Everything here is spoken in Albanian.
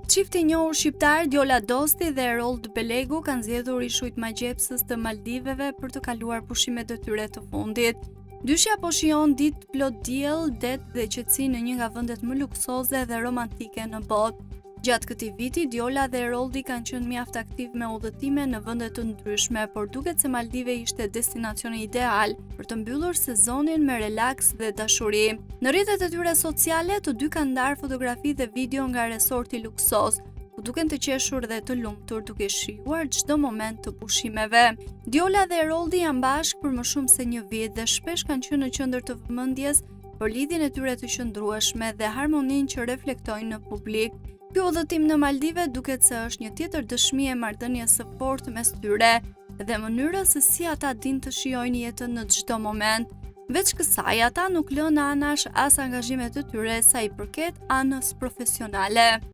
Çifti i njohur shqiptar Djola Dosti dhe Erold Belegu kanë zgjedhur ishujt magjepsës të Maldiveve për të kaluar pushimet e tyre të fundit. Dyshja po shijon ditë plot diell, det dhe qetësi në një nga vendet më luksoze dhe romantike në botë. Gjatë këtij viti, Djola dhe Eroldi kanë qenë mjaft aktiv me udhëtime në vende të ndryshme, por duket se Maldive ishte destinacioni ideal për të mbyllur sezonin me relaks dhe dashuri. Në rrjetet e tyre sociale, të dy kanë ndarë fotografi dhe video nga resorti luksos, ku duken të qeshur dhe të lumtur duke shijuar çdo moment të pushimeve. Djola dhe Eroldi janë bashkë për më shumë se një vit dhe shpesh kanë qenë në qendër të vëmendjes për lidhjen e tyre të qëndrueshme dhe harmoninë që reflektojnë në publik. Ky udhëtim në Maldive duket se është një tjetër dëshmi e marrëdhënies së fortë mes tyre dhe mënyrës se si ata dinë të shijojnë jetën në çdo moment. Veç kësaj, ata nuk lënë anash as angazhimet e tyre sa i përket anës profesionale.